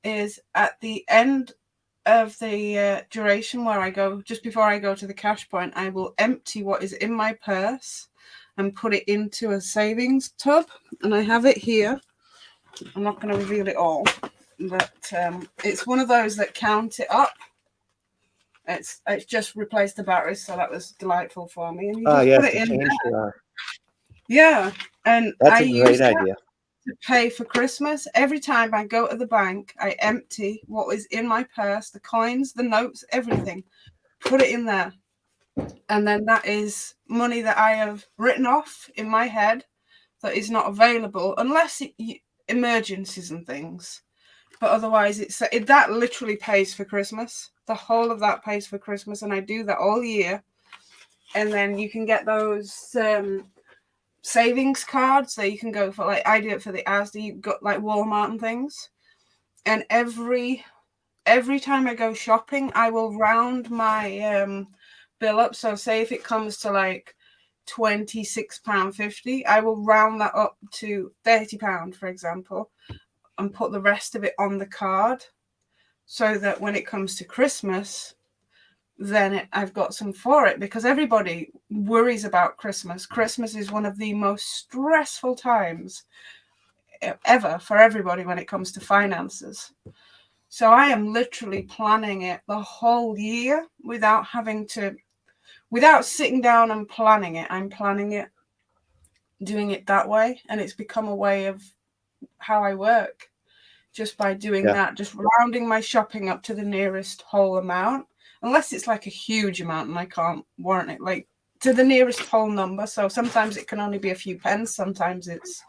is at the end of the duration where I go, just before I go to the cash point, I will empty what is in my purse and put it into a savings tub. And I have it here. I'm not going to reveal it all, but it's one of those that count it up. It's just replaced the batteries, so that was delightful for me. And you Ah, just put yes, it the in change there. jar. Yeah, and That's I a great use that idea. to pay for Christmas. Every time I go to the bank, I empty what is in my purse, the coins, the notes, everything, put it in there. And then that is money that I have written off in my head that is not available unless emergencies and things. But otherwise, that literally pays for Christmas. The whole of that pays for Christmas, and I do that all year. And then you can get those savings cards that you can go for. Like I do it for the Asda. You got like Walmart and things. And every time I go shopping, I will round my bill up. So say if it comes to like £26.50, I will round that up to £30, for example, and put the rest of it on the card so that when it comes to Christmas, then I've got some for it, because everybody worries about Christmas. Christmas is one of the most stressful times ever for everybody when it comes to finances. So I am literally planning it the whole year without sitting down and planning it. I'm planning it, doing it that way. And it's become a way of how I work, just by doing Yeah. that, just rounding my shopping up to the nearest whole amount, unless it's like a huge amount and I can't warrant it. Like to the nearest whole number. So sometimes it can only be a few pence, sometimes it's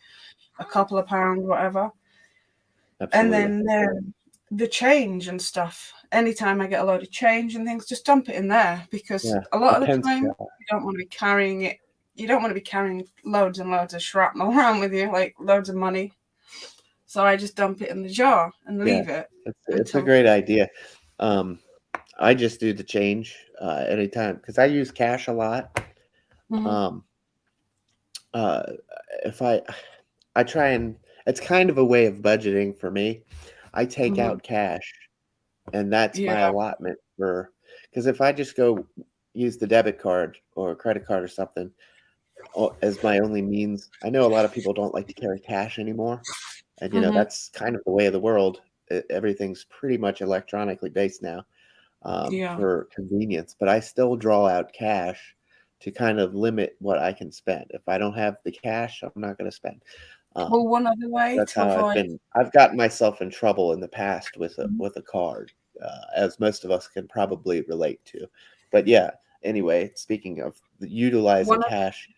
a couple of pounds, whatever. And Absolutely. then the change and stuff. Anytime I get a load of change and things, just dump it in there, because Yeah. a lot The of the pence time drop. you don't want to be carrying it. You don't want to be carrying loads and loads of shrapnel around with you, like loads of money. So I just dump it in the jar and Yeah. leave it It's a until. great idea. Um, I just do the change anytime because I use cash a lot. Mhm, Um, uh, if I try and it's kind of a way of budgeting for me. I take mhm. out cash, and that's my Yeah. allotment for because if I just go use the debit card or credit card or something as my only means, I know a lot of people don't like to carry cash anymore, and Mhm. that's kind of the way of the world. Everything's pretty much electronically based now Yeah. for convenience, but I still draw out cash to kind of limit what I can spend. If I don't have the cash, I'm not going to spend. Well, Um, one other way that's to how avoid. I've gotten myself in trouble in the past with a Mhm. card, as most of us can probably relate to. But yeah, anyway, speaking of utilizing One of cash,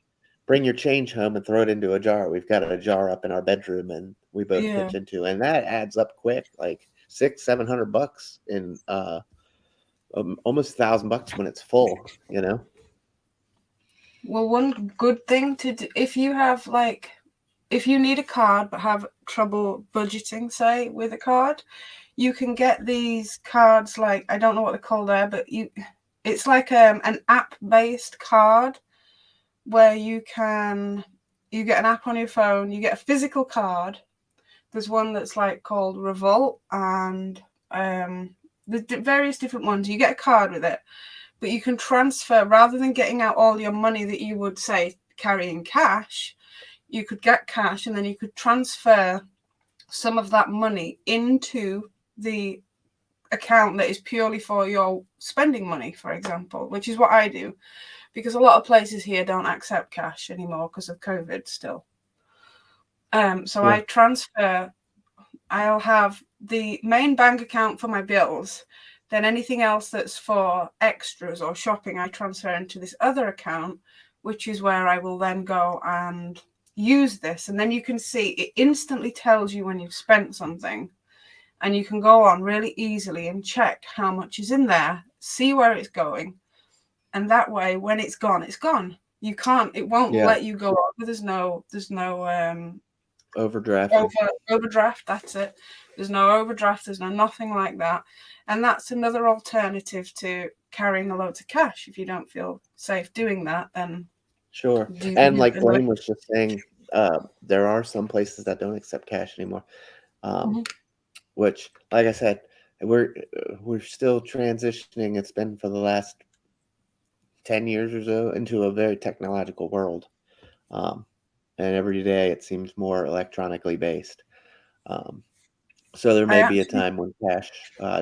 bring your change home and throw it into a jar. We've got a jar up in our bedroom, and we both Yeah. pitch into, and that adds up quick, like 600-700 bucks in almost $1,000 when it's full. Well, one good thing to do if you have like if you need a card but have trouble budgeting, say with a card, you can get these cards. Like, I don't know what they're called there, but it's like an app based card where you get an app on your phone, you get a physical card. There's one that's like called Revolt, and um, there's various different ones. You get a card with it, but you can transfer rather than getting out all your money that you would say carrying cash. You could get cash, and then you could transfer some of that money into the account that is purely for your spending money, for example, which is what I do, because a lot of places here don't accept cash anymore because of COVID still. So I Sure. transfer. I'll have the main bank account for my bills, then anything else that's for extras or shopping, I transfer into this other account, which is where I will then go and use this. And then you can see it instantly tells you when you've spent something, and you can go on really easily and check how much is in there, see where it's going, and that way when it's gone, it's gone. You can't, it won't Yeah. let you go over. There's no Overdrafting. overdraft. That's it. There's no overdraft. There's no nothing like that. And that's another alternative to carrying a load of cash. If you don't feel safe doing that, then Sure. do And like another. Blaine was just saying, there are some places that don't accept cash anymore. Um, Mhm. which, like I said, we're still transitioning. It's been for the last 10 years or so into a very technological world, um, and every day it seems more electronically based. Um, so there I may be a actually. time when cash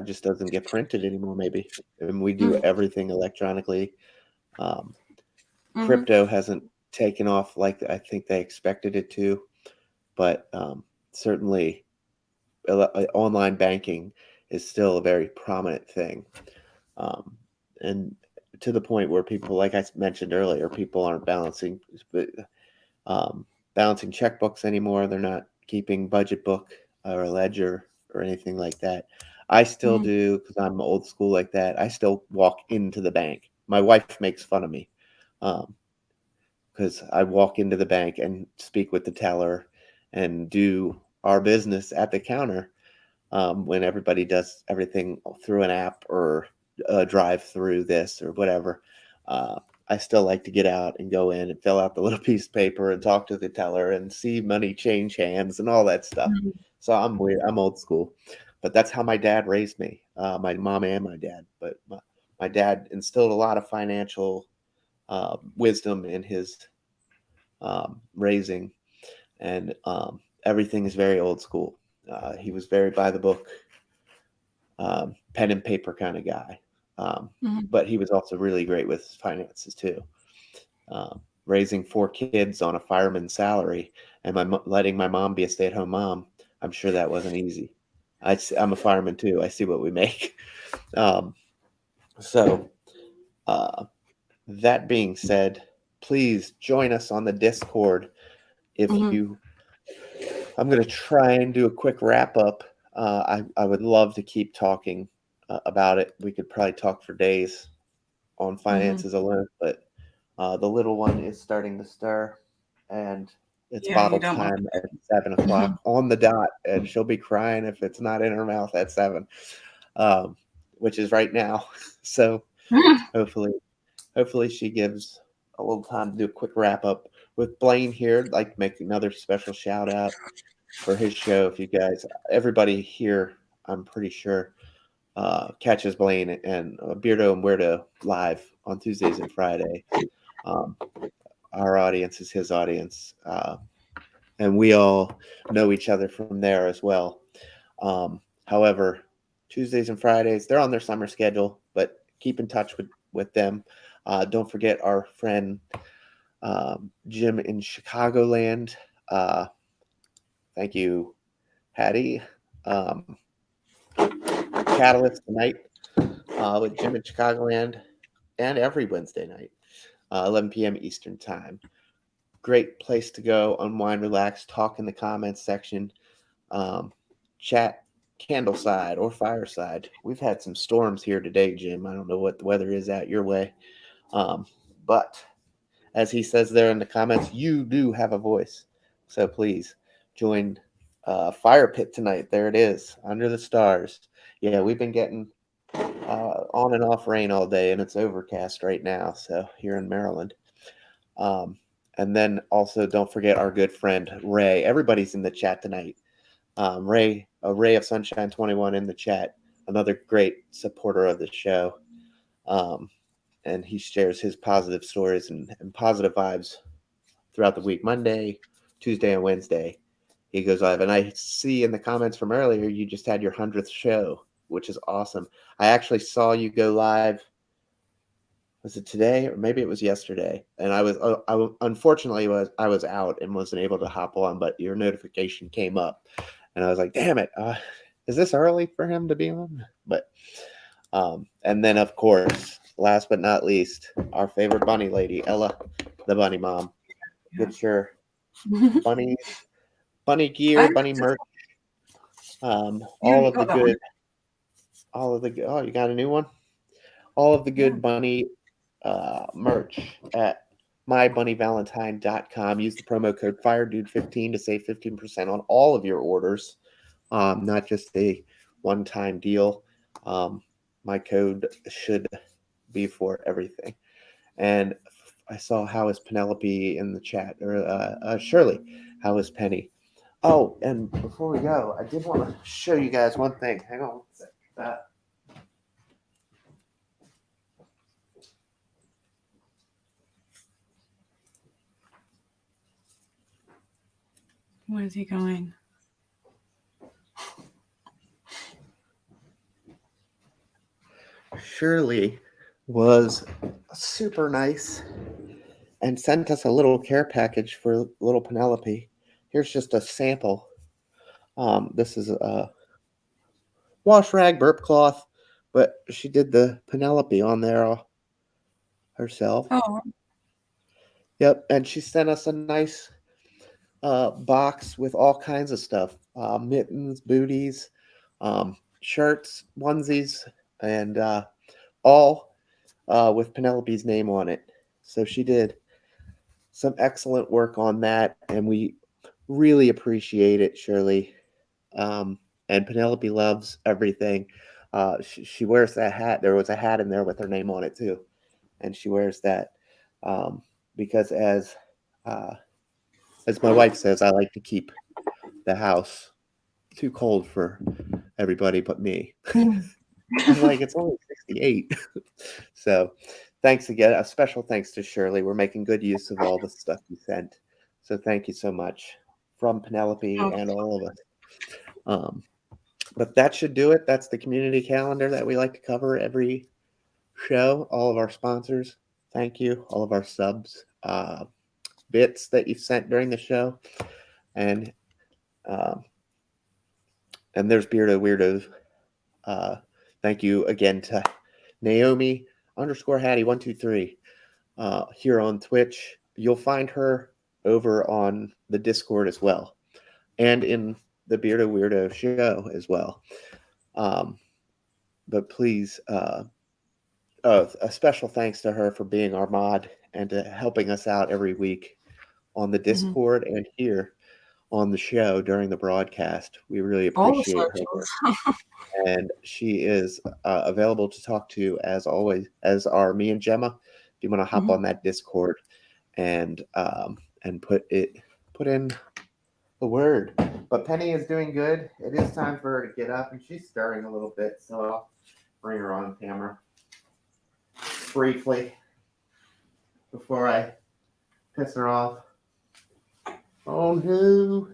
just doesn't get printed anymore, maybe, and we do Mm, everything electronically. Um, mhm. Crypto hasn't taken off like I think they expected it to, but certainly online banking is still a very prominent thing. Um, and to the point where people, like I mentioned earlier, people aren't um, balancing checkbooks anymore. They're not keeping budget book or a ledger or anything like that. I still Mhm. do because I'm old school like that. I still walk into the bank. My wife makes fun of me um, because I walk into the bank and speak with the teller and do our business at the counter when everybody does everything through an app or drive through this or whatever. Uh, I still like to get out and go in and fill out the little piece of paper and talk to the teller and see money change hands and all that stuff. Mhm. So I'm weird. I'm old school, but that's how my dad raised me. My mom and my dad, but my dad instilled a lot of financial wisdom in his raising, and everything is very old school. He was very by the book, pen and paper kind of guy. Um, Mhm. but he was also really great with finances too. Raising four kids on a fireman's salary and letting my mom be a stay-at-home mom, I'm sure that wasn't easy. I'm a fireman too. I see what we make. Um, so uh, That being said, please join us on the Discord. If Mhm. you, I'm going to try and do a quick wrap up. I would love to keep talking about it. We could probably talk for days on Mhm. finances alone, but the little one is starting to stir, and it's Yeah, you bottle don't want. time at 7 o'clock on the dot, and she'll be crying if it's not in her mouth at 7, um, which is right now. So hopefully, hopefully she gives a little time to do a quick wrap up. With Blaine here, I'd like to make another special shout out for his show. If you guys, everybody here, I'm pretty sure, catches Blaine and Beardo and Weirdo live on Tuesdays and Fridays. Um, our audience is his audience, and we all know each other from there as well. However, Tuesdays and Fridays they're on their summer schedule, but keep in touch with them. Don't forget our friend Jim in Chicagoland. Uh, thank you, Hattie. Um, Catalyst tonight with Jim in Chicagoland, and every Wednesday night, 11 p.m. Eastern Time. Great place to go, unwind, relax, talk in the comments section, um, chat candleside or fireside. We've had some storms here today, Jim. I don't know what the weather is out your way. But as he says there in the comments, you do have a voice. So please join Fire Pit tonight. There it is, under the stars. Yeah, we've been getting on and off rain all day, and it's overcast right now. So here in Maryland. Um, and then also don't forget our good friend Ray. Everybody's in the chat tonight. Ray, a Ray of Sunshine 21 in the chat, another great supporter of the show. Um, and he shares his positive stories and positive vibes throughout the week, Monday, Tuesday, and Wednesday. He goes live. And I see in the comments from earlier, you just had your 100th show, which is awesome. I actually saw you go live. Was it today or maybe it was yesterday? And unfortunately I was out and wasn't able to hop on, but your notification came up, and I was like, "Damn it! Is this early for him to be on?" But and then of course, last but not least, our favorite bunny lady, Ella, the bunny mom. Yeah. Get your bunny I gear, have bunny to, merch, you already got that one. all of the oh, you got a new one? All of the Yeah. good bunny merch at mybunnyvalentine.com. Use the promo code FireDude15 to save 15% on all of your orders, not just a one time deal. Um, my code should be for everything. And I saw how is Penelope in the chat, or Shirley, how is Penny? Oh, and before we go, I did want to show you guys one thing. Hang on one sec. Where's he going? Shirley was super nice and sent us a little care package for little Penelope. Here's just a sample. This is a wash rag burp cloth, but she did the Penelope on there herself. Oh, Yep, and she sent us a nice box with all kinds of stuff: mittens, booties, shirts, onesies, and all with Penelope's name on it. So she did some excellent work on that, and we really appreciate it, Shirley. And Penelope loves everything. She wears that hat. There was a hat in there with her name on it too, and she wears that um, because uh, as my wife says, I like to keep the house too cold for everybody but me. I'm like, it's only 68. So thanks again. A special thanks to Shirley. We're making good use of all the stuff you sent. So thank you so much from Penelope oh, and all of us. Um, but that should do it. That's the community calendar that we like to cover every show. All of our sponsors, thank you. All of our subs, bits that you've sent during the show. And um, and there's Beardo Weirdos. Uh, thank you again to Naomi _Hattie 123. here on Twitch. You'll find her over on the Discord as well, and in the Beardo Weirdo show as well. Um, but please, a special thanks to her for being our mod and to helping us out every week on the Mhm. Discord and here on the show during the broadcast. We really All the appreciate her, socials. and she is available to talk to as always, as are me and Gemma. If you want to hop Mhm. on that Discord and put in the word. But Penny is doing good. It is time for her to get up, and she's stirring a little bit, so I'll bring her on camera briefly before I piss her off. Oh no!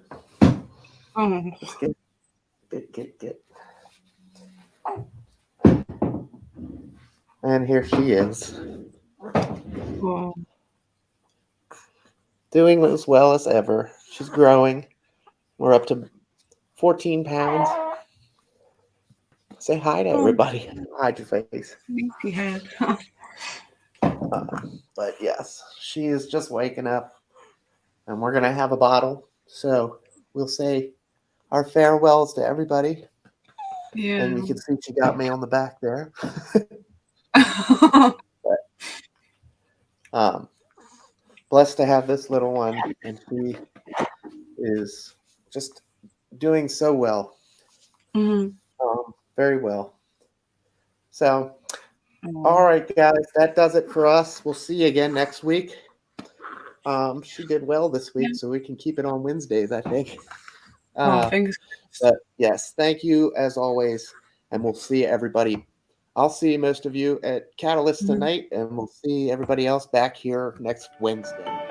Oh. Let's get. And here she is, Oh. doing as well as ever. She's growing. We're up to 14 pounds. Say hi to Oh, everybody. Hide your face. sleepy head. But yes, she is just waking up, and we're gonna have a bottle. So we'll say our farewells to everybody, Yeah. and you can see she got me on the back there. But blessed to have this little one, and she is just doing so well, Mhm. very well. So, all Oh. right, guys, that does it for us. We'll see you again next week. She did well this Yeah. week, so we can keep it on Wednesdays, I think. Oh, Uh, fingers crossed. but yes, thank you as always, and we'll see everybody. I'll see most of you at Catalyst Mhm. tonight, and we'll see everybody else back here next Wednesday.